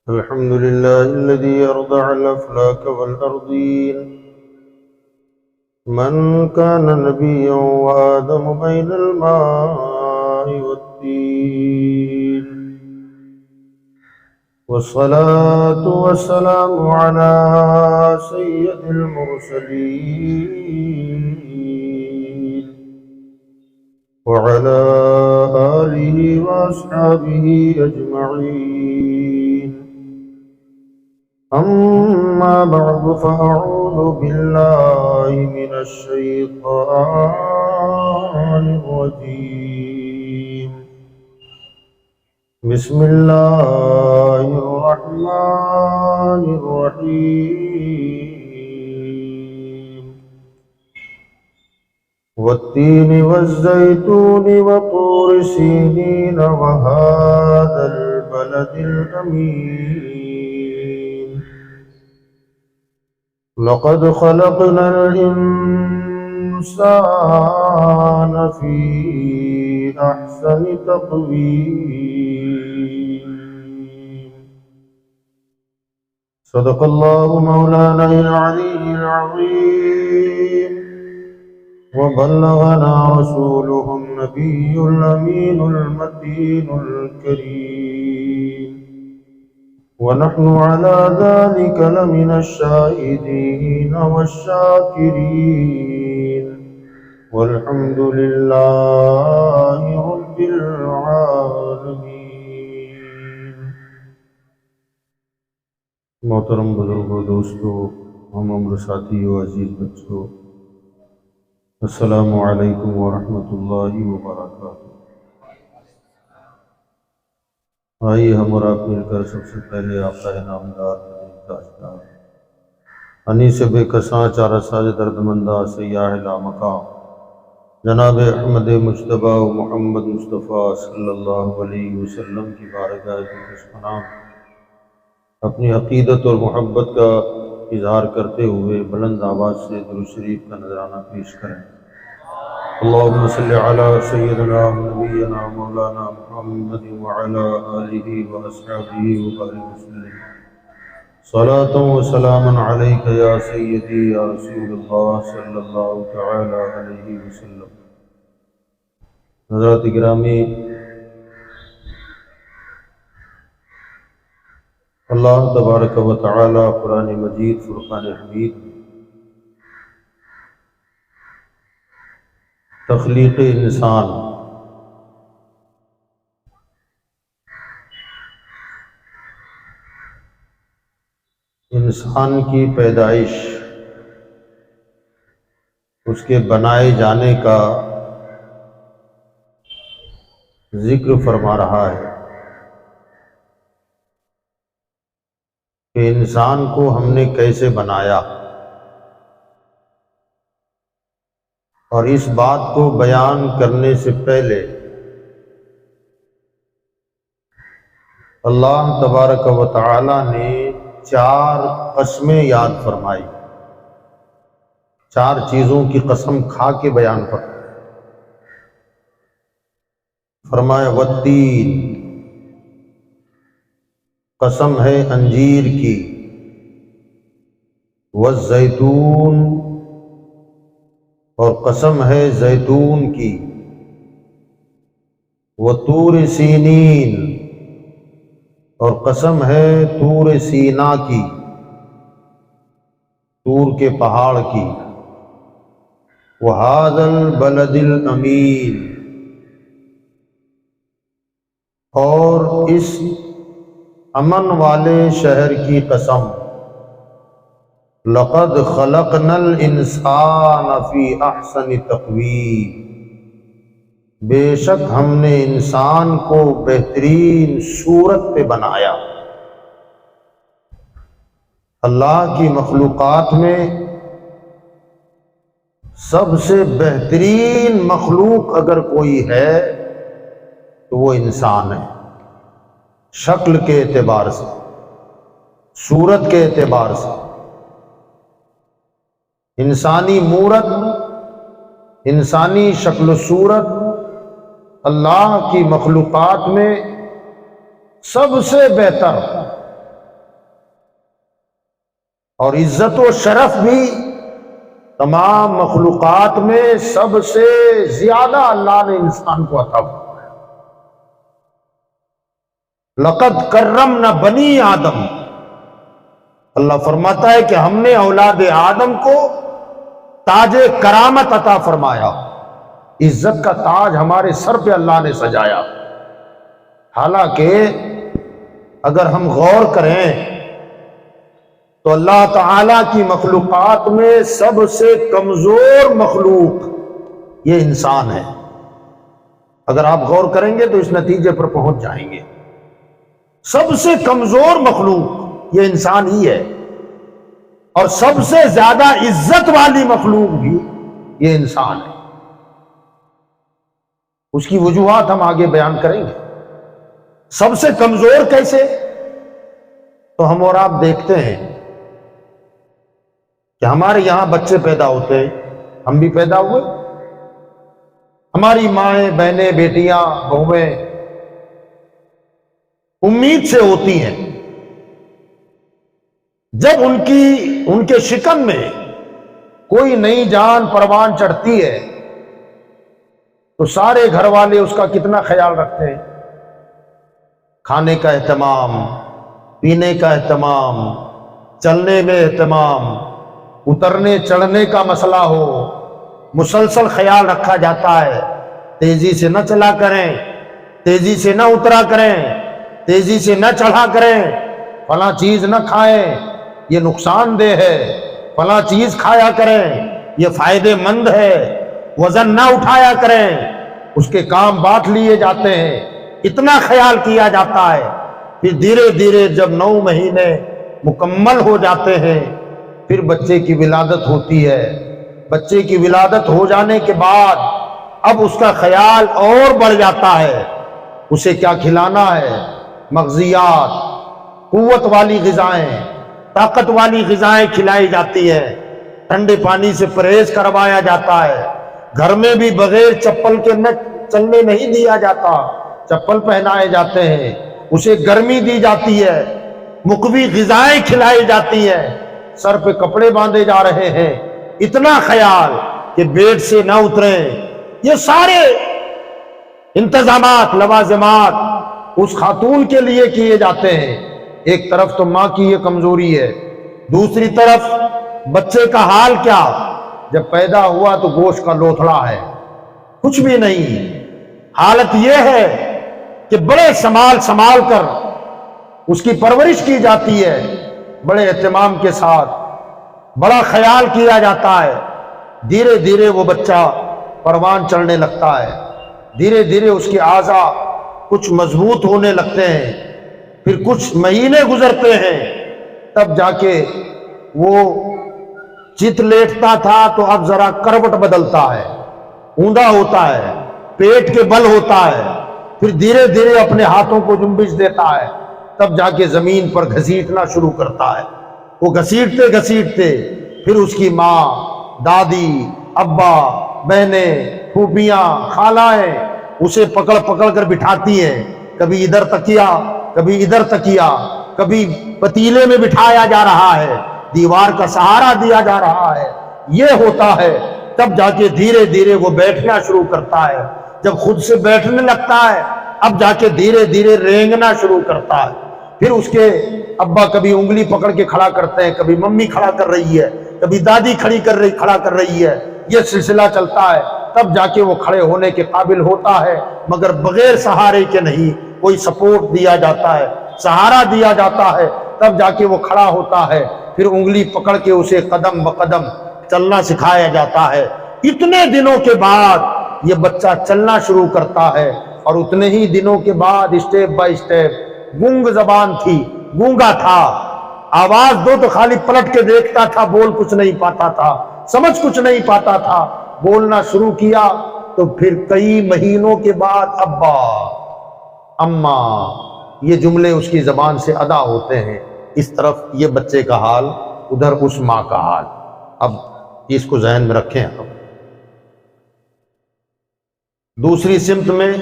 الحمد لله الذي يرضع الأفلاك والأرضين، من كان نبيا وآدم بين الماء والطين، والصلاة والسلام على سيد المرسلين وعلى آله وأصحابه أجمعين. أما بعد، فأعوذ بالله من الشيطان الرجيم. بسم الله الرحمن الرحيم. والتين والزيتون وطور سينين وهذا البلد الأمين، لقد خلقنا الإنسان في أحسن تقويم. صدق الله مولانا العلي العظيم، وبلغنا رسوله النبي الأمين المتين الكريم، ونحن على ذلك لمن الشاهدين والشاكرين، والحمد لله رب العالمين. محترم بزرگوں، دوستوں، ہم عمر ساتھیوں، عزیز بچوں، السلام علیکم ورحمۃ اللہ وبرکاتہ۔ آئیے ہم اور آپ مل کر سب سے پہلے آقا نامدار تاجدار انیس بے کساں چارہ ساز درد مندہ سیاح لامقام جناب احمد مجتبیٰ و محمد مصطفیٰ صلی اللہ علیہ وسلم کی بارگاہ پناہ اپنی عقیدت اور محبت کا اظہار کرتے ہوئے بلند آواز سے درود شریف کا نذرانہ پیش کریں۔ اللہم صلی علی سیدنا نبینا مولانا محمد وعلی آلہ واصحابہ وبارک وسلم۔ صلاۃ و سلام علیک یا سیدی یا رسول اللہ صلی اللہ تعالی علیہ وسلم۔ حضرات گرامی، اللہ تبارک و تعالی قرآن مجید فرقان حمید تخلیق انسان کی پیدائش، اس کے بنائے جانے کا ذکر فرما رہا ہے کہ انسان کو ہم نے کیسے بنایا، اور اس بات کو بیان کرنے سے پہلے اللہ تبارک و تعالی نے 4 قسمیں یاد فرمائی، 4 چیزوں کی قسم کھا کے بیان فرمایا۔ والتین، قسم ہے انجیر کی، والزیتون، اور قسم ہے زیتون کی، وطور سینین، اور قسم ہے طور سینا کی، طور کے پہاڑ کی، وہذا البلد الامین، اور اس امن والے شہر کی قسم، لقد خلقنا الانسان فی احسن تقویم، بے شک ہم نے انسان کو بہترین صورت پہ بنایا۔ اللہ کی مخلوقات میں سب سے بہترین مخلوق اگر کوئی ہے تو وہ انسان ہے، شکل کے اعتبار سے، صورت کے اعتبار سے۔ انسانی مورت، انسانی شکل و صورت اللہ کی مخلوقات میں سب سے بہتر اور عزت و شرف بھی تمام مخلوقات میں سب سے زیادہ اللہ نے انسان کو عطا فرمایا۔ لقد کرمنا بنی آدم، اللہ فرماتا ہے کہ ہم نے اولاد آدم کو تاج کرامت عطا فرمایا، عزت کا تاج ہمارے سر پہ اللہ نے سجایا۔ حالانکہ اگر ہم غور کریں تو اللہ تعالی کی مخلوقات میں سب سے کمزور مخلوق یہ انسان ہے۔ اگر آپ غور کریں گے تو اس نتیجے پر پہنچ جائیں گے، سب سے کمزور مخلوق یہ انسان ہی ہے، اور سب سے زیادہ عزت والی مخلوق بھی یہ انسان ہے۔ اس کی وجوہات ہم آگے بیان کریں گے۔ سب سے کمزور کیسے؟ تو ہم اور آپ دیکھتے ہیں کہ ہمارے یہاں بچے پیدا ہوتے ہیں، ہم بھی پیدا ہوئے، ہماری مائیں، بہنیں، بیٹیاں، بہویں امید سے ہوتی ہیں جب ان کے شکم میں کوئی نئی جان پروان چڑھتی ہے تو سارے گھر والے اس کا کتنا خیال رکھتے ہیں، کھانے کا اہتمام، پینے کا اہتمام، چلنے میں اہتمام، اترنے چڑھنے کا مسئلہ ہو، مسلسل خیال رکھا جاتا ہے۔ تیزی سے نہ چلا کریں، تیزی سے نہ اترا کریں، تیزی سے نہ چڑھا کریں، فلاں چیز نہ کھائیں یہ نقصان دہ ہے، فلاں چیز کھایا کریں یہ فائدے مند ہے، وزن نہ اٹھایا کریں، اس کے کام بانٹ لیے جاتے ہیں، اتنا خیال کیا جاتا ہے۔ پھر دھیرے دھیرے جب 9 مہینے مکمل ہو جاتے ہیں پھر بچے کی ولادت ہوتی ہے۔ بچے کی ولادت ہو جانے کے بعد اب اس کا خیال اور بڑھ جاتا ہے، اسے کیا کھلانا ہے، مغزیات، قوت والی غذائیں، طاقت والی غذائیں کھلائی جاتی ہیں، ٹھنڈے پانی سے پرہیز کروایا جاتا ہے، گھر میں بھی بغیر چپل کے نہ چلنے نہیں دیا جاتا، چپل پہنائے جاتے ہیں، اسے گرمی دی جاتی ہے، مقوی غذائیں کھلائی جاتی ہیں، سر پہ کپڑے باندھے جا رہے ہیں، اتنا خیال کہ بیڈ سے نہ اتریں۔ یہ سارے انتظامات، لوازمات اس خاتون کے لیے کیے جاتے ہیں۔ ایک طرف تو ماں کی یہ کمزوری ہے، دوسری طرف بچے کا حال کیا، جب پیدا ہوا تو گوشت کا لوتھڑا ہے، کچھ بھی نہیں۔ حالت یہ ہے کہ بڑے سنبھال کر اس کی پرورش کی جاتی ہے، بڑے اہتمام کے ساتھ، بڑا خیال کیا جاتا ہے۔ دھیرے دھیرے وہ بچہ پروان چڑھنے لگتا ہے، دھیرے دھیرے اس کے اعضاء کچھ مضبوط ہونے لگتے ہیں، پھر کچھ مہینے گزرتے ہیں، تب جا کے وہ چت لیٹتا تھا تو اب ذرا کروٹ بدلتا ہے، اوندا ہوتا ہے، پیٹ کے بل ہوتا ہے، پھر دھیرے دھیرے اپنے ہاتھوں کو جنبش دیتا ہے، تب جا کے زمین پر گھسیٹنا شروع کرتا ہے۔ وہ گھسیٹتے گھسیٹتے پھر اس کی ماں، دادی، ابا، بہنیں، پھوپھیاں، خالائیں اسے پکڑ پکڑ کر بٹھاتی ہیں، کبھی ادھر تکیا، کبھی ادھر تکیا، کبھی پتیلے میں بٹھایا جا رہا ہے، دیوار کا سہارا دیا جا رہا ہے۔ یہ ہوتا ہے، تب جا کے دھیرے دھیرے وہ بیٹھنا شروع کرتا ہے۔ جب خود سے بیٹھنے لگتا ہے اب جا کے دھیرے دھیرے رینگنا شروع کرتا ہے۔ پھر اس کے ابا کبھی انگلی پکڑ کے کھڑا کرتے ہیں، کبھی ممی کھڑا کر رہی ہے، کبھی دادی کھڑا کر رہی ہے، یہ سلسلہ چلتا ہے، تب جا کے وہ کھڑے ہونے کے قابل ہوتا ہے، مگر بغیر سہارے کے نہیں، کوئی سپورٹ دیا جاتا ہے، سہارا دیا جاتا ہے، تب جا کے وہ کھڑا ہوتا ہے۔ پھر انگلی پکڑ کے اسے قدم بقدم چلنا سکھایا جاتا ہے۔ اتنے دنوں کے بعد یہ بچہ چلنا شروع کرتا ہے، اور اتنے ہی دنوں کے بعد اسٹیپ بائی اسٹیپ، گونگ زبان تھی، گونگا تھا، آواز دو تو خالی پلٹ کے دیکھتا تھا، بول کچھ نہیں پاتا تھا، سمجھ کچھ نہیں پاتا تھا، بولنا شروع کیا تو پھر کئی مہینوں کے بعد ابا، اماں، یہ جملے اس کی زبان سے ادا ہوتے ہیں۔ اس طرف یہ بچے کا حال، ادھر اس ماں کا حال۔ اب اس کو ذہن میں رکھیں آپ۔ دوسری سمت میں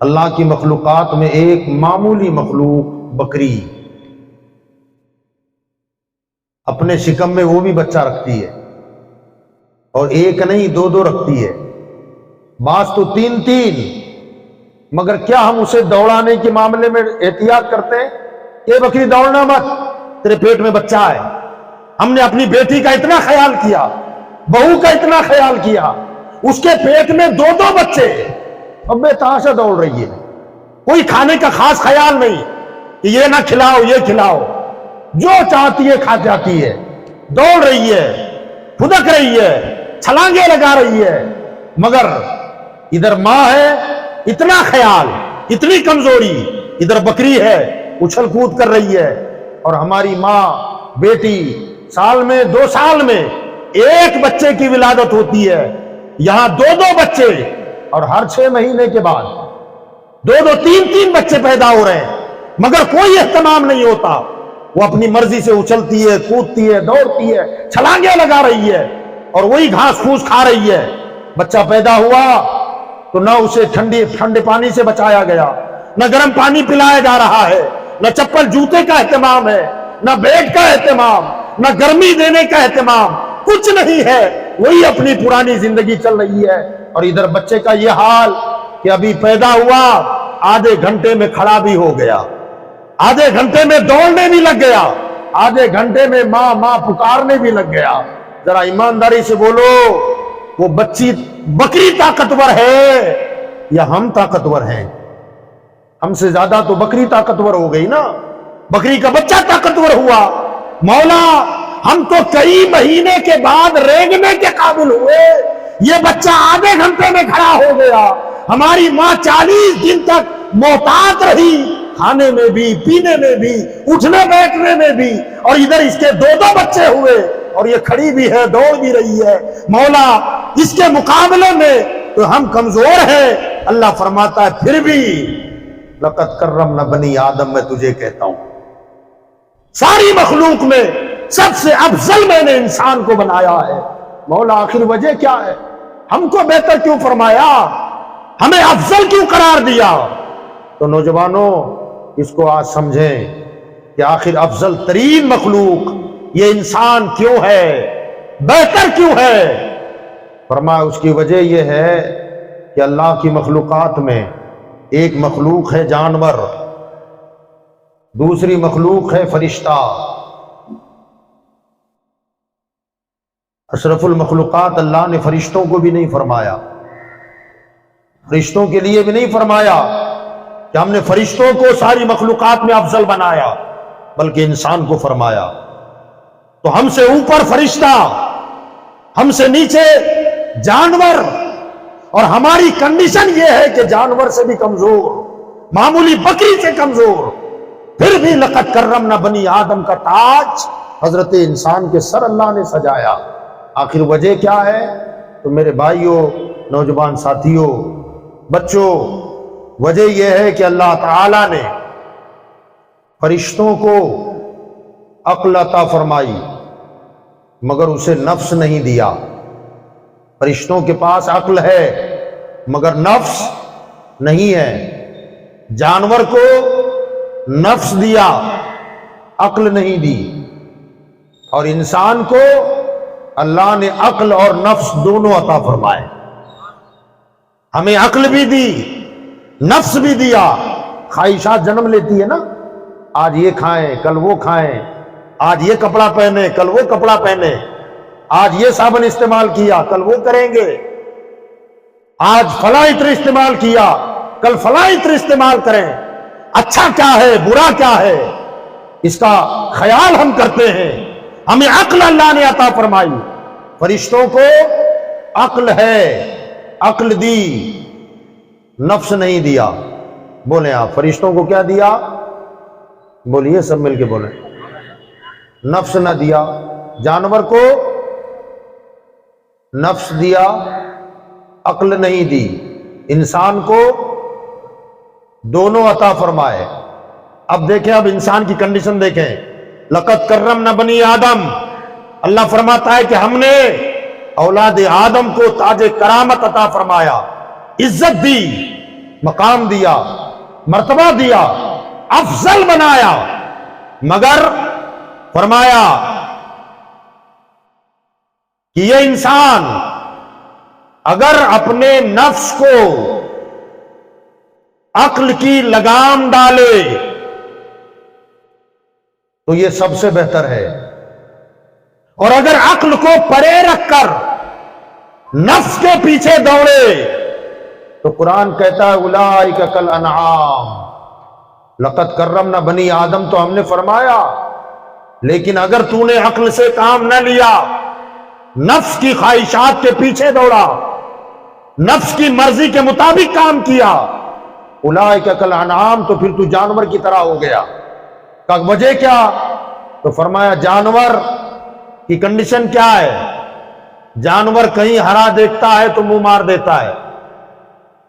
اللہ کی مخلوقات میں ایک معمولی مخلوق بکری اپنے شکم میں وہ بھی بچہ رکھتی ہے، اور ایک نہیں دو دو رکھتی ہے، بعض تو تین تین، مگر کیا ہم اسے دوڑانے کے معاملے میں احتیاط کرتے ہیں؟ اے بکری دوڑنا مت، تیرے پیٹ میں بچہ ہے۔ ہم نے اپنی بیٹی کا اتنا خیال کیا، بہو کا اتنا خیال کیا، اس کے پیٹ میں دو دو بچے، اب بے تحاشا دوڑ رہی ہے، کوئی کھانے کا خاص خیال نہیں کہ یہ نہ کھلاؤ یہ کھلاؤ، جو چاہتی ہے کھا جاتی ہے، دوڑ رہی ہے، پھدک رہی ہے، چھلانگے لگا رہی ہے، مگر ادھر ماں ہے اتنا خیال، اتنی کمزوری، ادھر بکری ہے اچھل کود کر رہی ہے۔ اور ہماری ماں بیٹی سال میں 2 سال میں ایک بچے کی ولادت ہوتی ہے، یہاں دو دو بچے، اور ہر 6 مہینے کے بعد دو دو تین تین بچے پیدا ہو رہے ہیں، مگر کوئی اہتمام نہیں ہوتا۔ وہ اپنی مرضی سے اچھلتی ہے، کودتی ہے، دوڑتی ہے، چھلانگے لگا رہی ہے، اور وہی گھاس پھوس کھا رہی ہے۔ بچہ پیدا ہوا تو نہ اسے ٹھنڈے پانی سے بچایا گیا، نہ گرم پانی پلایا جا رہا ہے، نہ چپل جوتے کا اہتمام ہے، نہ بیڈ کا اہتمام، نہ گرمی دینے کا اہتمام، کچھ نہیں ہے، وہی اپنی پرانی زندگی چل رہی ہے۔ اور ادھر بچے کا یہ حال کہ ابھی پیدا ہوا، آدھے گھنٹے میں کھڑا بھی ہو گیا، آدھے گھنٹے میں دوڑنے بھی لگ گیا، آدھے گھنٹے میں ماں ماں پکارنے بھی لگ گیا۔ ذرا ایمانداری سے بولو، وہ بکری طاقتور ہے یا ہم طاقتور ہیں؟ ہم سے زیادہ تو بکری طاقتور ہو گئی نا، بکری کا بچہ طاقتور ہوا۔ مولا ہم تو کئی مہینے کے بعد رینگنے کے قابل ہوئے، یہ بچہ آدھے گھنٹے میں کھڑا ہو گیا۔ ہماری ماں 40 دن تک محتاط رہی، کھانے میں بھی، پینے میں بھی، اٹھنے بیٹھنے میں بھی، اور ادھر اس کے دو دو بچے ہوئے، اور یہ کھڑی بھی ہے، دوڑ بھی رہی ہے۔ مولا اس کے مقابلے میں تو ہم کمزور ہیں۔ اللہ فرماتا ہے پھر بھی لقد کرمنا بنی آدم، میں تجھے کہتا ہوں ساری مخلوق میں سب سے افضل میں نے انسان کو بنایا ہے۔ مولا آخر وجہ کیا ہے؟ ہم کو بہتر کیوں فرمایا؟ ہمیں افضل کیوں قرار دیا؟ تو نوجوانوں اس کو آج سمجھیں کہ آخر افضل ترین مخلوق یہ انسان کیوں ہے، بہتر کیوں ہے؟ فرمایا اس کی وجہ یہ ہے کہ اللہ کی مخلوقات میں ایک مخلوق ہے جانور، دوسری مخلوق ہے فرشتہ۔ اشرف المخلوقات اللہ نے فرشتوں کو بھی نہیں فرمایا، فرشتوں کے لیے بھی نہیں فرمایا کہ ہم نے فرشتوں کو ساری مخلوقات میں افضل بنایا، بلکہ انسان کو فرمایا۔ تو ہم سے اوپر فرشتہ، ہم سے نیچے جانور، اور ہماری کنڈیشن یہ ہے کہ جانور سے بھی کمزور، معمولی بکری سے کمزور، پھر بھی لقد کرمنا بنی آدم کا تاج حضرت انسان کے سر اللہ نے سجایا۔ آخر وجہ کیا ہے؟ تو میرے بھائیوں، نوجوان ساتھیوں، بچوں، وجہ یہ ہے کہ اللہ تعالی نے فرشتوں کو عقل عطا فرمائی، مگر اسے نفس نہیں دیا۔ فرشتوں کے پاس عقل ہے مگر نفس نہیں ہے۔ جانور کو نفس دیا، عقل نہیں دی، اور انسان کو اللہ نے عقل اور نفس دونوں عطا فرمائے۔ ہمیں عقل بھی دی، نفس بھی دیا۔ خواہشات جنم لیتی ہے نا، آج یہ کھائیں کل وہ کھائیں، آج یہ کپڑا پہنے کل وہ کپڑا پہنے، آج یہ صابن استعمال کیا کل وہ کریں گے، آج فلاں عطر استعمال کیا کل فلاں عطر استعمال کریں۔ اچھا کیا ہے برا کیا ہے اس کا خیال ہم کرتے ہیں۔ ہمیں عقل اللہ نے عطا فرمائی، فرشتوں کو عقل ہے، عقل دی، نفس نہیں دیا۔ بولیں آپ، فرشتوں کو کیا دیا؟ بولیے سب مل کے بولیں۔ نفس نہ دیا۔ جانور کو نفس دیا، عقل نہیں دی۔ انسان کو دونوں عطا فرمائے۔ اب دیکھیں، اب انسان کی کنڈیشن دیکھیں۔ لقد کرمنا بنی آدم، اللہ فرماتا ہے کہ ہم نے اولاد آدم کو تاج کرامت عطا فرمایا۔ عزت دی، مقام دیا، مرتبہ دیا، افضل بنایا، مگر فرمایا کہ یہ انسان اگر اپنے نفس کو عقل کی لگام ڈالے تو یہ سب سے بہتر ہے، اور اگر عقل کو پرے رکھ کر نفس کے پیچھے دوڑے تو قرآن کہتا ہے اولئک کالانعام، لقد کرمنا بنی آدم تو ہم نے فرمایا، لیکن اگر تو نے عقل سے کام نہ لیا، نفس کی خواہشات کے پیچھے دوڑا، نفس کی مرضی کے مطابق کام کیا، اولئک کالانعام، تو پھر تو جانور کی طرح ہو گیا۔ کہ وجہ کیا؟ تو فرمایا جانور کی کنڈیشن کیا ہے؟ جانور کہیں ہرا دیکھتا ہے تو منہ مار دیتا ہے،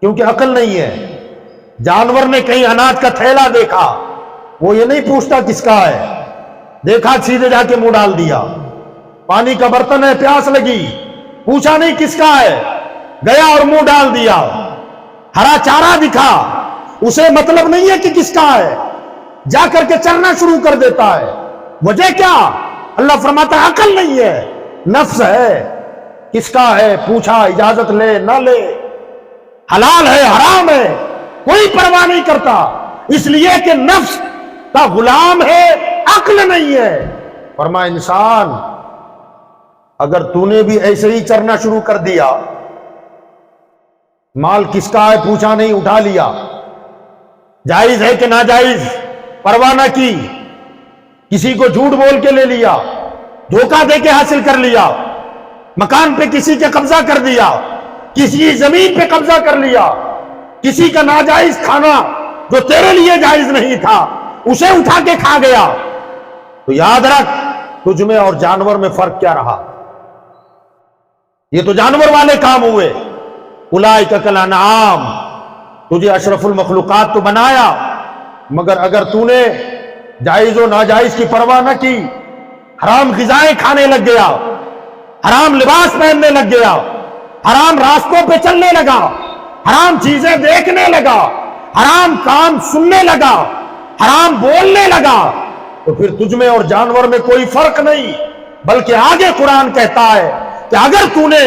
کیونکہ عقل نہیں ہے۔ جانور نے کہیں اناج کا تھیلا دیکھا، وہ یہ نہیں پوچھتا کس کا ہے، دیکھا سیدھے جا کے منہ ڈال دیا۔ پانی کا برتن ہے، پیاس لگی، پوچھا نہیں کس کا ہے، گیا اور منہ ڈال دیا۔ ہرا چارہ دکھا، اسے مطلب نہیں ہے کہ کس کا ہے، جا کر کے چرنا شروع کر دیتا ہے۔ وجہ کیا؟ اللہ فرماتا ہے عقل نہیں ہے، نفس ہے، کس کا ہے پوچھا، اجازت لے نہ لے، حلال ہے حرام ہے، کوئی پرواہ نہیں کرتا، اس لیے کہ نفس کا غلام ہے، عقل نہیں ہے۔ فرمایا انسان اگر تو نے بھی ایسے ہی چرنا شروع کر دیا، مال کس کا ہے پوچھا نہیں، اٹھا لیا، جائز ہے کہ ناجائز پرواہ نہ کی، کسی کو جھوٹ بول کے لے لیا، دھوکہ دے کے حاصل کر لیا، مکان پہ کسی کے قبضہ کر دیا، کسی زمین پہ قبضہ کر لیا، کسی کا ناجائز کھانا جو تیرے لیے جائز نہیں تھا اسے اٹھا کے کھا گیا، تو یاد رکھ تجھ میں اور جانور میں فرق کیا رہا؟ یہ تو جانور والے کام ہوئے۔ اولئک کالانعام، تجھے اشرف المخلوقات تو بنایا، مگر اگر تو نے جائز و ناجائز کی پرواہ نہ کی، حرام غذائیں کھانے لگ گیا، حرام لباس پہننے لگ گیا، حرام راستوں پہ چلنے لگا، حرام چیزیں دیکھنے لگا، حرام کام سننے لگا، حرام بولنے لگا، تو پھر تجھ میں اور جانور میں کوئی فرق نہیں، بلکہ آگے قرآن کہتا ہے کہ اگر تو نے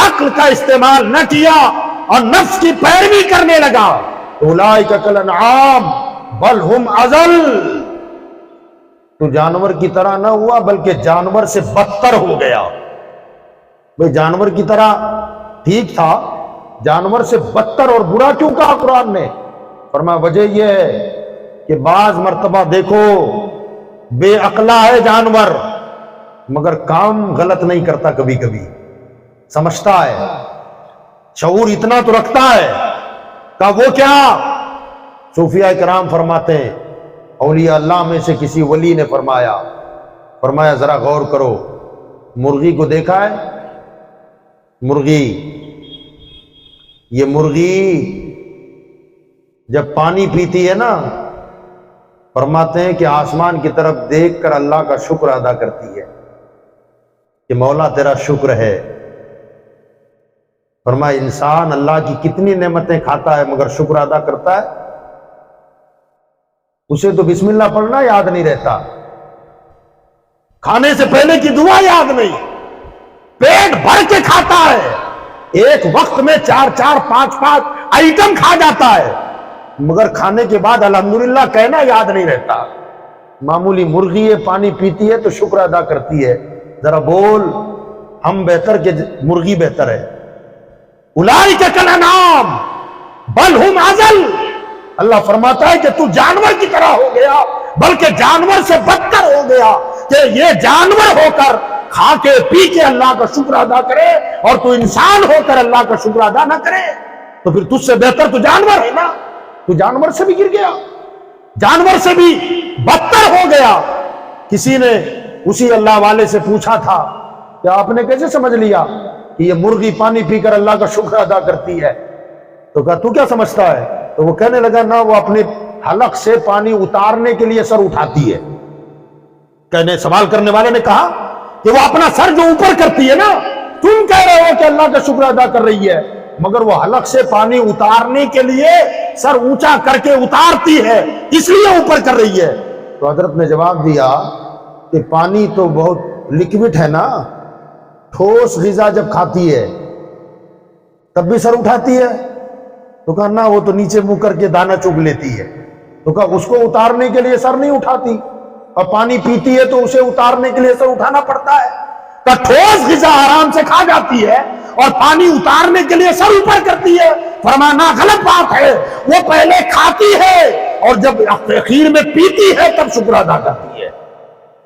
عقل کا استعمال نہ کیا اور نفس کی پیروی کرنے لگا تو اولئک کالانعام بل ہم اضل، تو جانور کی طرح نہ ہوا بلکہ جانور سے بدتر ہو گیا۔ بھئی جانور کی طرح ٹھیک تھا، جانور سے بدتر اور برا کیوں کہا قرآن نے؟ فرمایا وجہ یہ ہے کہ بعض مرتبہ دیکھو بے عقلا ہے جانور، مگر کام غلط نہیں کرتا، کبھی کبھی سمجھتا ہے، شعور اتنا تو رکھتا ہے۔ کہ وہ کیا؟ صوفیاء کرام فرماتے ہیں، اولیاء اللہ میں سے کسی ولی نے فرمایا ذرا غور کرو، مرغی کو دیکھا ہے؟ مرغی، یہ مرغی جب پانی پیتی ہے نا، فرماتے ہیں کہ آسمان کی طرف دیکھ کر اللہ کا شکر ادا کرتی ہے کہ مولا تیرا شکر ہے۔ فرمایا انسان اللہ کی کتنی نعمتیں کھاتا ہے مگر شکر ادا کرتا ہے؟ اسے تو بسم اللہ پڑھنا یاد نہیں رہتا، کھانے سے پہلے کی دعا یاد نہیں، پیٹ بھر کے کھاتا ہے، ایک وقت میں 4 5 آئٹم کھا جاتا ہے، مگر کھانے کے بعد الحمدللہ کہنا یاد نہیں رہتا۔ معمولی مرغی ہے، پانی پیتی ہے تو شکر ادا کرتی ہے، ذرا بول ہم بہتر کہ مرغی بہتر ہے؟ اولئک کالانعام بل ہم اضل، اللہ فرماتا ہے کہ تو جانور کی طرح ہو گیا، بلکہ جانور سے بدتر ہو گیا، کہ یہ جانور ہو کر کھا کے پی کے اللہ کا شکر ادا کرے اور تو انسان ہو کر اللہ کا شکر ادا نہ کرے، تو پھر تجھ سے بہتر تو جانور ہے نا، تو جانور سے بھی گر گیا، جانور سے بھی بدتر ہو گیا۔ کسی نے اسی اللہ والے سے پوچھا تھا کہ آپ نے کیسے سمجھ لیا کہ یہ مرغی پانی پی کر اللہ کا شکر ادا کرتی ہے؟ تو کہا تو کیا سمجھتا ہے؟ تو وہ کہنے لگا نا وہ اپنے حلق سے پانی اتارنے کے لیے سر اٹھاتی ہے۔ سوال کرنے والے نے کہا کہ وہ اپنا سر جو اوپر کرتی ہے نا، تم کہہ رہے ہو کہ اللہ کا شکر ادا کر رہی ہے، مگر وہ حلق سے پانی اتارنے کے لیے سر اونچا کر کے اتارتی ہے، اس لیے اوپر کر رہی ہے۔ تو حضرت نے جواب دیا کہ پانی تو بہت لکوڈ ہے نا، ٹھوس غذا جب کھاتی ہے تب بھی سر اٹھاتی ہے؟ تو کہا نا، وہ تو نیچے منہ کر کے دانا چگ لیتی ہے۔ تو کہا اس کو اتارنے کے لیے سر نہیں اٹھاتی، اور پانی پیتی ہے تو اسے اتارنے کے لیے سر اٹھانا پڑتا ہے۔ کہ ٹھوس غذا آرام سے کھا جاتی ہے اور پانی اتارنے کے لیے سر اوپر کرتی ہے۔ فرمانا غلط بات ہے، وہ پہلے کھاتی ہے اور جب اخیر میں پیتی ہے تب شکر ادا کرتی ہے۔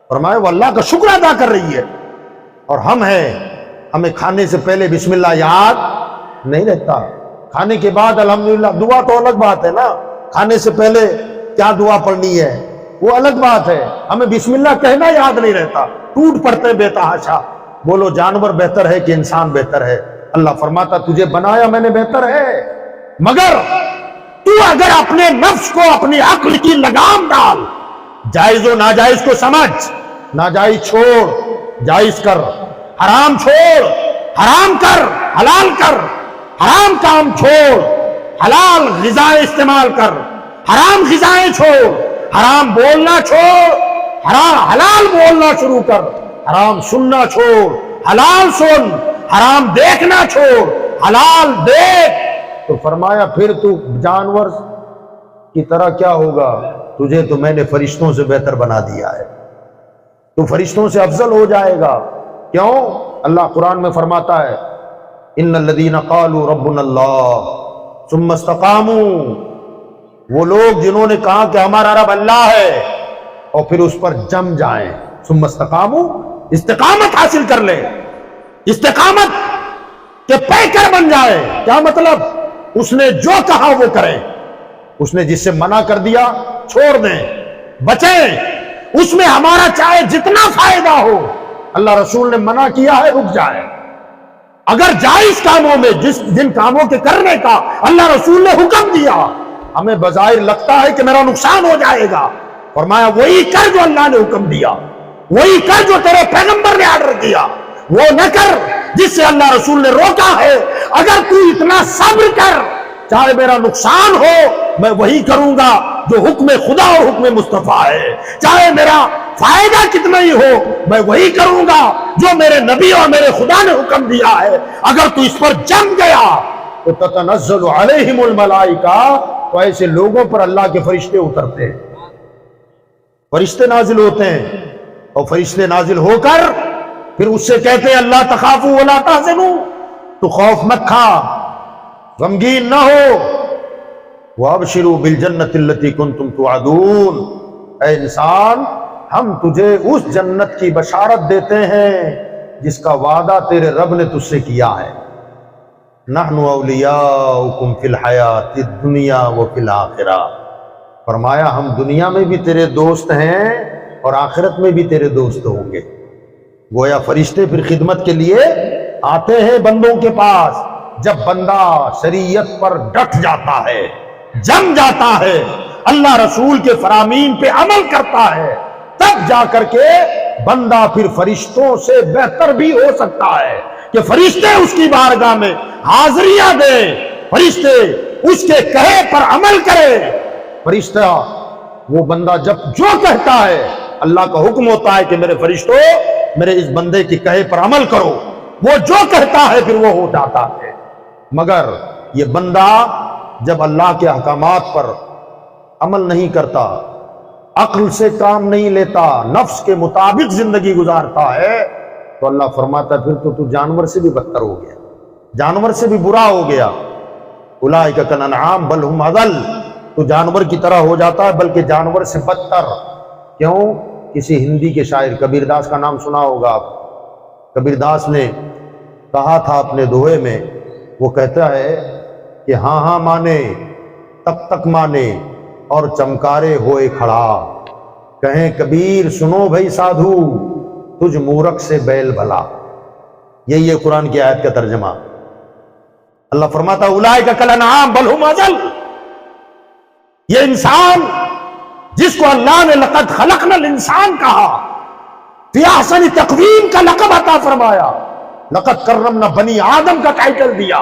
فرمایا وہ اللہ کا شکر ادا کر رہی ہے، اور ہم ہیں، ہمیں کھانے سے پہلے بسم اللہ یاد نہیں رہتا، کھانے کے بعد الحمدللہ، دعا تو الگ بات ہے نا، کھانے سے پہلے کیا دعا پڑھنی ہے وہ الگ بات ہے، ہمیں بسم اللہ کہنا یاد نہیں رہتا، ٹوٹ پڑتے بے تحاشا۔ بولو جانور بہتر ہے کہ انسان بہتر ہے؟ اللہ فرماتا تجھے بنایا میں نے بہتر ہے، مگر تو اگر اپنے نفس کو اپنی عقل کی لگام ڈال، جائز و ناجائز کو سمجھ، ناجائز چھوڑ جائز کر، حرام چھوڑ حرام کر، حلال کر، حرام کام چھوڑ، حلال غذائیں استعمال کر، حرام غذائیں چھوڑ، حرام بولنا چھوڑ، حلال بولنا شروع کر، حرام سننا چھوڑ، حلال سن، حرام دیکھنا چھوڑ، حلال دیکھ۔ تو فرمایا پھر تو جانور کی طرح کیا ہوگا؟ تجھے تو میں نے فرشتوں سے بہتر بنا دیا ہے، تو فرشتوں سے افضل ہو جائے گا۔ کیوں؟ اللہ قرآن میں فرماتا ہے ان الذین قالوا ربنا اللہ ثم استقاموا، وہ لوگ جنہوں نے کہا کہ ہمارا رب اللہ ہے اور پھر اس پر جم جائیں، ثم استقاموا، استقامت حاصل کر لیں، استقامت کے پیکر بن جائے۔ کیا مطلب؟ اس نے جو کہا وہ کریں، اس نے جس سے منع کر دیا چھوڑ دیں، بچیں، اس میں ہمارا چاہے جتنا فائدہ ہو، اللہ رسول نے منع کیا ہے رک جائے۔ اگر جائز کاموں میں جن کاموں کے کرنے کا اللہ رسول نے حکم دیا، ہمیں بظاہر لگتا ہے کہ میرا نقصان ہو جائے گا، فرمایا وہی کر جو اللہ نے حکم دیا، وہی کر جو تیرے پیغمبر نے آرڈر کیا، وہ نہ کر جس سے اللہ رسول نے روکا ہے۔ اگر تو اتنا صبر کر، چاہے میرا نقصان ہو میں وہی کروں گا جو حکم خدا اور حکم مصطفیٰ ہے، چاہے میرا فائدہ کتنا ہی ہو میں وہی کروں گا جو میرے نبی اور میرے خدا نے حکم دیا ہے۔ اگر تو اس پر جم گیا تو تتنزل علیہم الملائکہ، تو ایسے لوگوں پر اللہ کے فرشتے اترتے ہیں، فرشتے نازل ہوتے ہیں، اور فرشتے نازل ہو کر پھر اس سے کہتے ہیں اللہ تخافوا ولا تحزنوا، تو خوف مت کھا، غمگین نہ ہو، وابشروا بالجنۃ التي كنتم توعدون، اے انسان ہم تجھے اس جنت کی بشارت دیتے ہیں جس کا وعدہ تیرے رب نے تجھ سے کیا ہے۔ نحن اولیاؤکم فی الحیات الدنیا وفی الآخرہ، فرمایا ہم دنیا میں بھی تیرے دوست ہیں اور آخرت میں بھی تیرے دوست ہوں گے۔ گویا فرشتے پھر خدمت کے لیے آتے ہیں بندوں کے پاس، جب بندہ شریعت پر ڈٹ جاتا ہے، جم جاتا ہے، اللہ رسول کے فرامین پہ عمل کرتا ہے، تب جا کر کے بندہ پھر فرشتوں سے بہتر بھی ہو سکتا ہے کہ فرشتے اس کی بارگاہ میں حاضریاں دیں، فرشتے اس کے کہے پر عمل کرے۔ فرشتہ وہ بندہ جب جو کہتا ہے، اللہ کا حکم ہوتا ہے کہ میرے فرشتوں میرے اس بندے کی کہے پر عمل کرو، وہ جو کہتا ہے پھر وہ ہو جاتا ہے۔ مگر یہ بندہ جب اللہ کے احکامات پر عمل نہیں کرتا، عقل سے کام نہیں لیتا، نفس کے مطابق زندگی گزارتا ہے، تو اللہ فرماتا ہے پھر تو جانور سے بھی بدتر ہو گیا، جانور سے بھی برا ہو گیا۔ اولئک کالانعام بل ہم اضل، تو جانور کی طرح ہو جاتا ہے بلکہ جانور سے بدتر۔ کیوں؟ کسی ہندی کے شاعر کبیر داس کا نام سنا ہوگا آپ، کبیر داس نے کہا تھا اپنے دوہے میں، وہ کہتا ہے کہ ہاں ہاں مانے تک تک مانے اور چمکارے ہوئے کھڑا، کہیں کبیر سنو بھائی سادھو تجھ مورخ سے بیل بھلا۔ یہی ہے قرآن کی آیت کا ترجمہ۔ اللہ فرماتا اولئک کالانعام بل ہم اضل، یہ انسان جس کو اللہ نے لقد خلقنا الانسان کہا، فی احسن تقویم کا لقب عطا فرمایا، لقد کرمنا بنی آدم کا ٹائٹل دیا،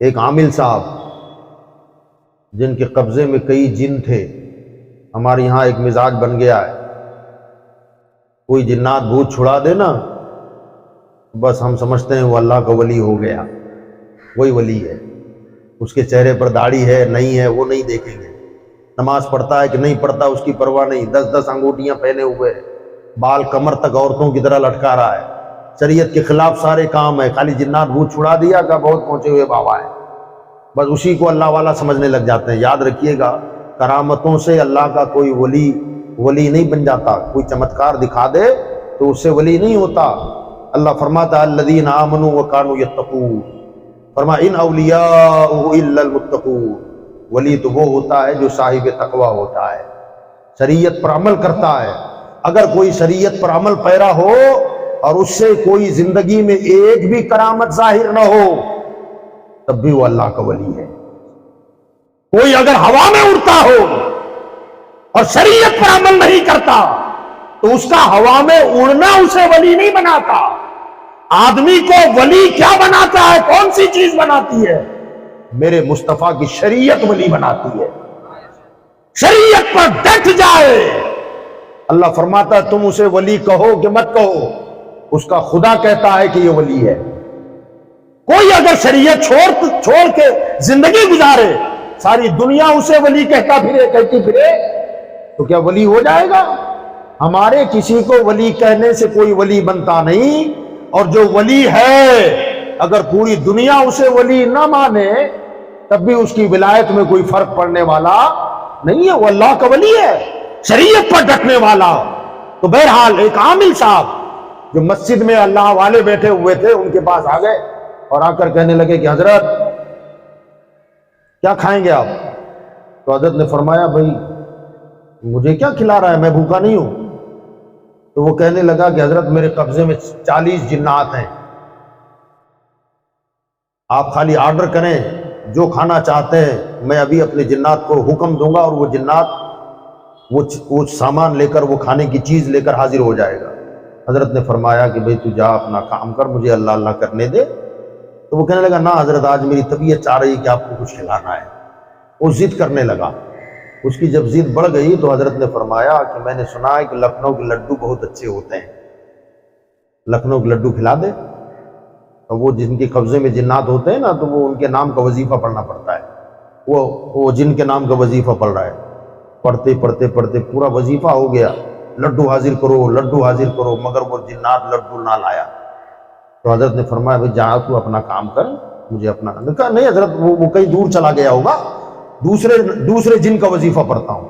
ایک عامل صاحب جن کے قبضے میں کئی جن تھے، ہمارے یہاں ایک مزاج بن گیا ہے، کوئی جنات بھوت چھڑا دے نا، بس ہم سمجھتے ہیں وہ اللہ کا ولی ہو گیا، وہی ولی ہے۔ اس کے چہرے پر داڑھی ہے نہیں ہے وہ نہیں دیکھیں گے، نماز پڑھتا ہے کہ نہیں پڑھتا اس کی پرواہ نہیں، 10 انگوٹیاں پہنے ہوئے، بال کمر تک عورتوں کی طرح لٹکا رہا ہے، شریعت کے خلاف سارے کام ہے، خالی جنات بھوت چھڑا دیا کا بہت پہنچے ہوئے بابا ہے، بس اسی کو اللہ والا سمجھنے لگ جاتے ہیں۔ یاد رکھیے گا، کرامتوں سے اللہ کا کوئی ولی نہیں بن جاتا، کوئی چمتکار دکھا دے تو اس سے ولی نہیں ہوتا۔ اللہ فرماتا ہے الذین آمنوا وکانوا یتقون، فرما ان اولیاء الا المتقون، ولی تو وہ ہوتا ہے جو صاحب تقوی ہوتا ہے، شریعت پر عمل کرتا ہے۔ اگر کوئی شریعت پر عمل پیرا ہو اور اس سے کوئی زندگی میں ایک بھی کرامت ظاہر نہ ہو تب بھی وہ اللہ کا ولی ہے۔ کوئی اگر ہوا میں اڑتا ہو اور شریعت پر عمل نہیں کرتا تو اس کا ہوا میں اڑنا اسے ولی نہیں بناتا۔ آدمی کو ولی کیا بناتا ہے؟ کون سی چیز بناتی ہے؟ میرے مصطفیٰ کی شریعت ولی بناتی ہے، شریعت پر ڈٹ جائے۔ اللہ فرماتا ہے تم اسے ولی کہو کہ مت کہو، اس کا خدا کہتا ہے کہ یہ ولی ہے۔ کوئی اگر شریعت چھوڑ کے زندگی گزارے، ساری دنیا اسے ولی کہتی پھرے تو کیا ولی ہو جائے گا؟ ہمارے کسی کو ولی کہنے سے کوئی ولی بنتا نہیں، اور جو ولی ہے اگر پوری دنیا اسے ولی نہ مانے تب بھی اس کی ولایت میں کوئی فرق پڑنے والا نہیں ہے، وہ اللہ کا ولی ہے، شریعت پر ڈٹنے والا۔ تو بہرحال ایک عامل صاحب جو مسجد میں اللہ والے بیٹھے ہوئے تھے ان کے پاس آ گئے اور آ کر کہنے لگے کہ حضرت کیا کھائیں گے آپ؟ تو حضرت نے فرمایا بھائی مجھے کیا کھلا رہا ہے، میں بھوکا نہیں ہوں۔ تو وہ کہنے لگا کہ حضرت میرے قبضے میں 40 جنات ہیں، آپ خالی آرڈر کریں جو کھانا چاہتے ہیں، میں ابھی اپنے جنات کو حکم دوں گا اور وہ جنات وہ سامان لے کر، وہ کھانے کی چیز لے کر حاضر ہو جائے گا۔ حضرت نے فرمایا کہ بھئی تو جا اپنا کام کر، مجھے اللہ اللہ کرنے دے۔ تو وہ کہنے لگا نا حضرت آج میری طبیعت چاہ رہی کہ آپ کو کچھ کھلانا ہے، وہ ضد کرنے لگا۔ اس کی جب ضد بڑھ گئی تو حضرت نے فرمایا کہ میں نے سنا ہے کہ لکھنؤ کے لڈو بہت اچھے ہوتے ہیں، لکھنؤ کے لڈو کھلا دے۔ اور وہ جن کے قبضے میں جنات ہوتے ہیں نا تو وہ ان کے نام کا وظیفہ پڑھنا پڑتا ہے، وہ جن کے نام کا وظیفہ پڑھ رہا ہے، پڑھتے پڑھتے پڑھتے پورا وظیفہ ہو گیا، لڈو حاضر کرو لڈو حاضر کرو، مگر وہ جنات لڈو نہ لایا۔ تو حضرت نے فرمایا بھائی جا تو اپنا کام کر، مجھے اپنا کہا نہیں حضرت وہ کہیں دور چلا گیا ہوگا، دوسرے جن کا وظیفہ پڑھتا ہوں۔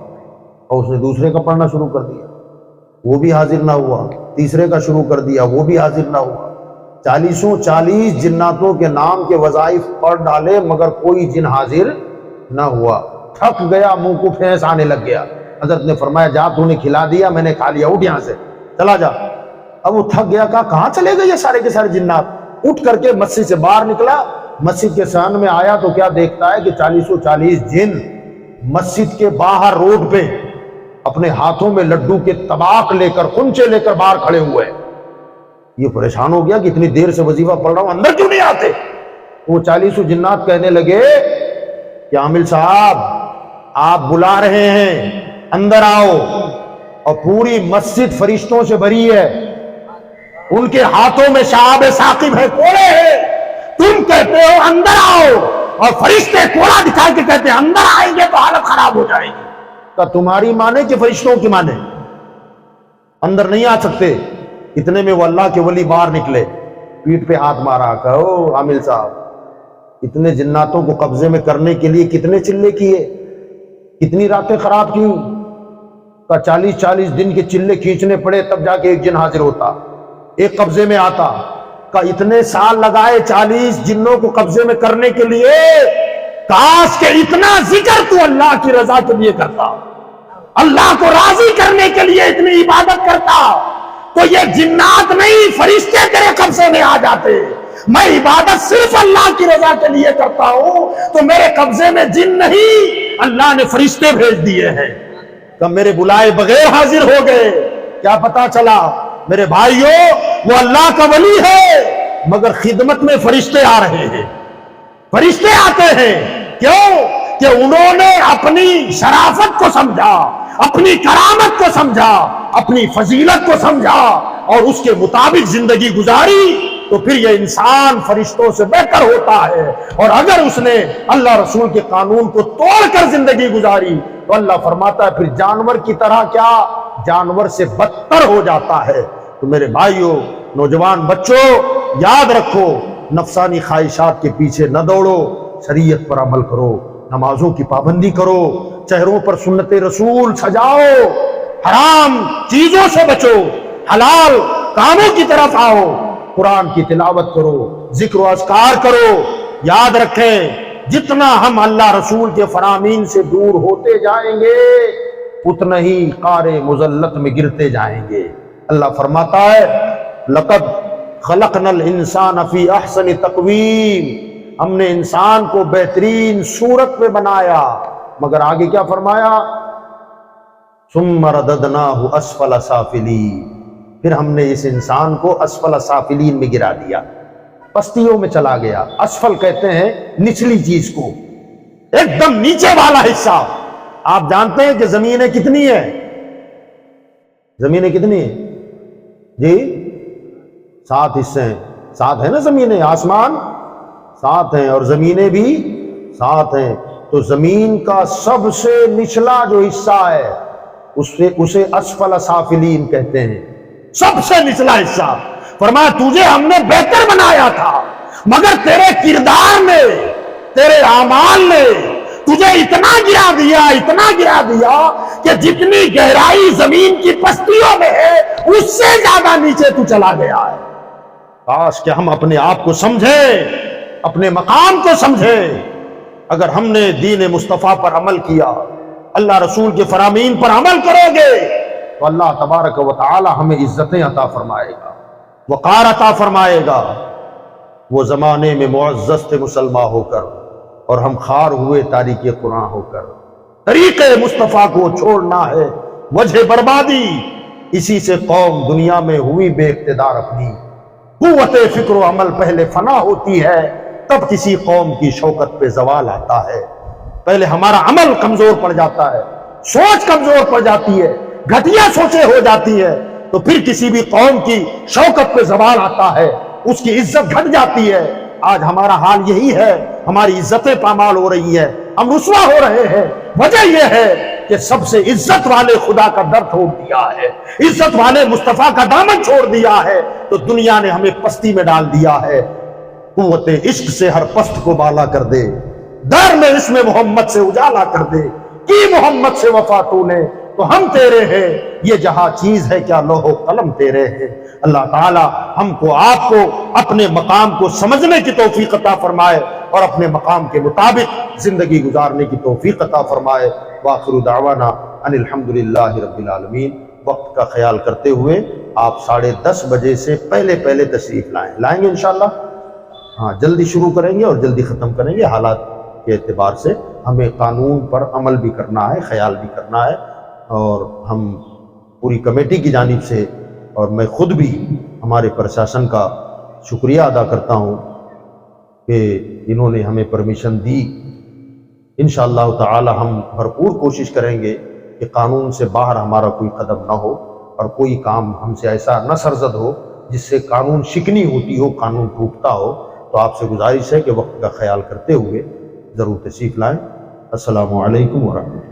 اور اس نے دوسرے کا پڑھنا شروع کر دیا، وہ بھی حاضر نہ ہوا، تیسرے کا شروع کر دیا، وہ بھی حاضر نہ ہوا۔ 40 جناتوں کے نام کے وظائف پڑھ ڈالے مگر کوئی جن حاضر نہ ہوا، تھک گیا، منہ کو پھینس آنے لگ گیا۔ حضرت نے فرمایا جا تو نے کھلا دیا، میں نے کھا لیا، اٹھ یہاں سے چلا جا۔ اب وہ تھک گیا، کہاں چلے گئے یہ سارے کے سارے جنات؟ اٹھ کر کے مسجد سے باہر نکلا، مسجد کے سامنے میں آیا تو کیا دیکھتا ہے کہ 40 جن مسجد کے باہر روڈ پہ اپنے ہاتھوں میں لڈو کے طباق لے کر، کنچے لے کر باہر کھڑے ہوئے۔ یہ پریشان ہو گیا کہ اتنی دیر سے وظیفہ پڑھ رہا ہوں، اندر کیوں نہیں آتے؟ وہ 40 جنات کہنے لگے کہ عامل صاحب آپ بلا رہے ہیں، اندر آؤ۔ اور پوری مسجد فرشتوں سے بھری ہے، ان کے ہاتھوں میں شہاب ثاقب ہے، کوڑے ہیں، تم کہتے ہو اندر آؤ اور فرشتے کوڑا دکھا کے کہتے ہیں اندر آئیں گے تو حالت خراب ہو جائے گی۔ کہ تمہاری مانے کہ فرشتوں کی مانے؟ اندر نہیں آ سکتے۔ اتنے میں وہ اللہ کے ولی باہر نکلے، پیٹھ پہ ہاتھ مارا، کہو عامل صاحب اتنے جناتوں کو قبضے میں کرنے کے لیے کتنے چلے کیے، کتنی راتیں خراب کی؟ کا 40 دن کے چلے کھینچنے پڑے تب جا کے ایک جن حاضر ہوتا، ایک قبضے میں آتا۔ کا اتنے سال لگائے 40 جنوں کو قبضے میں کرنے کے لیے، کاش کہ اتنا ذکر تو اللہ کی رضا کے لیے کرتا، اللہ کو راضی کرنے کے لیے اتنی عبادت کرتا تو یہ جنات نہیں فرشتے تیرے قبضے میں آ جاتے۔ میں عبادت صرف اللہ کی رضا کے لیے کرتا ہوں تو میرے قبضے میں جن نہیں، اللہ نے فرشتے بھیج دیے ہیں، کہ میرے بلائے بغیر حاضر ہو گئے۔ کیا پتا چلا میرے بھائیوں، وہ اللہ کا ولی ہے مگر خدمت میں فرشتے آ رہے ہیں۔ فرشتے آتے ہیں، کیوں کہ انہوں نے اپنی شرافت کو سمجھا، اپنی کرامت کو سمجھا، اپنی فضیلت کو سمجھا اور اس کے مطابق زندگی گزاری، تو پھر یہ انسان فرشتوں سے بہتر ہوتا ہے۔ اور اگر اس نے اللہ رسول کے قانون کو توڑ کر زندگی گزاری تو اللہ فرماتا ہے پھر جانور کی طرح کیا، جانور سے بدتر ہو جاتا ہے۔ تو میرے بھائیوں، نوجوان بچوں، یاد رکھو، نفسانی خواہشات کے پیچھے نہ دوڑو، شریعت پر عمل کرو، نمازوں کی پابندی کرو، چہروں پر سنت رسول سجاؤ، حرام چیزوں سے بچو، حلال کاموں کی طرف آؤ، قرآن کی تلاوت کرو، ذکر و اذکار کرو۔ یاد رکھیں، جتنا ہم اللہ رسول کے فرامین سے دور ہوتے جائیں گے اتنا ہی قعر مذلت میں گرتے جائیں گے۔ اللہ فرماتا ہے لقد خلقنا الانسان فی احسن تقویم، ہم نے انسان کو بہترین صورت میں بنایا، مگر آگے کیا فرمایا؟ ثم رددناہ اسفل سافلین، پھر ہم نے اس انسان کو اسفل سافلین میں گرا دیا، پستیوں میں چلا گیا۔ اسفل کہتے ہیں نچلی چیز کو، ایک دم نیچے والا حصہ۔ آپ جانتے ہیں کہ زمینیں کتنی ہیں؟ زمینیں کتنی ہیں جی؟ 7 حصے ہیں، 7 ہیں نا زمینیں، آسمان 7 ہیں اور زمینیں بھی 7 ہیں۔ تو زمین کا سب سے نچلا جو حصہ ہے اسے اسفل سافلین کہتے ہیں، سب سے نچلا حصہ۔ فرمایا تجھے ہم نے بہتر بنایا تھا، مگر تیرے کردار نے، تیرے اعمال نے تجھے اتنا گرا دیا کہ جتنی گہرائی زمین کی پستیوں میں ہے اس سے زیادہ نیچے تو چلا گیا ہے۔ کاش کہ ہم اپنے آپ کو سمجھیں، اپنے مقام کو سمجھیں۔ اگر ہم نے دین مصطفیٰ پر عمل کیا، اللہ رسول کے فرامین پر عمل کرو گے تو اللہ تبارک و تعالی ہمیں عزتیں عطا فرمائے گا، وقار عطا فرمائے گا۔ وہ زمانے میں معزز تھے مسلمان ہو کر اور ہم خار ہوئے تاریک قرآن ہو کر۔ طریق مصطفیٰ کو چھوڑنا ہے وجہ بربادی، اسی سے قوم دنیا میں ہوئی بے اقتدار اپنی۔ قوت فکر و عمل پہلے فنا ہوتی ہے، تب کسی قوم کی شوکت پہ زوال آتا ہے۔ پہلے ہمارا عمل کمزور پڑ جاتا ہے، سوچ کمزور پڑ جاتی ہے، گھٹیا سوچیں ہو جاتی ہے، تو پھر کسی بھی قوم کی شوکت پہ زوال آتا ہے، اس کی عزت گھٹ جاتی ہے۔ آج ہمارا حال یہی ہے، ہماری عزتیں پامال ہو رہی ہیں، ہم رسوا ہو رہے ہیں۔ وجہ یہ ہے کہ سب سے عزت والے خدا کا در چھوڑ دیا ہے، عزت والے مصطفیٰ کا دامن چھوڑ دیا ہے، تو دنیا نے ہمیں پستی میں ڈال دیا ہے۔ قوت عشق سے ہر پست کو بالا کر دے، در میں اسم محمد سے اجالا کر دے، کی محمد سے وفا تو نے تو ہم تیرے ہیں، یہ جہاں چیز ہے کیا لوح و قلم تیرے ہیں۔ اللہ تعالی ہم کو آپ کو اپنے مقام کو سمجھنے کی توفیق عطا فرمائے اور اپنے مقام کے مطابق زندگی گزارنے کی توفیق عطا فرمائے۔ وآخر دعوانا ان الحمدللہ رب العالمین۔ وقت کا خیال کرتے ہوئے آپ 10:30 بجے سے پہلے تشریف لائیں گے انشاءاللہ۔ ہاں، جلدی شروع کریں گے اور جلدی ختم کریں گے۔ حالات کے اعتبار سے ہمیں قانون پر عمل بھی کرنا ہے، خیال بھی کرنا ہے، اور ہم پوری کمیٹی کی جانب سے اور میں خود بھی ہمارے پرشاسن کا شکریہ ادا کرتا ہوں کہ انہوں نے ہمیں پرمیشن دی۔ انشاءاللہ تعالی ہم بھرپور کوشش کریں گے کہ قانون سے باہر ہمارا کوئی قدم نہ ہو اور کوئی کام ہم سے ایسا نہ سرزد ہو جس سے قانون شکنی ہوتی ہو، قانون ٹوٹتا ہو۔ تو آپ سے گزارش ہے کہ وقت کا خیال کرتے ہوئے ضرور تشریف لائیں۔ السلام علیکم ورحمۃ اللہ۔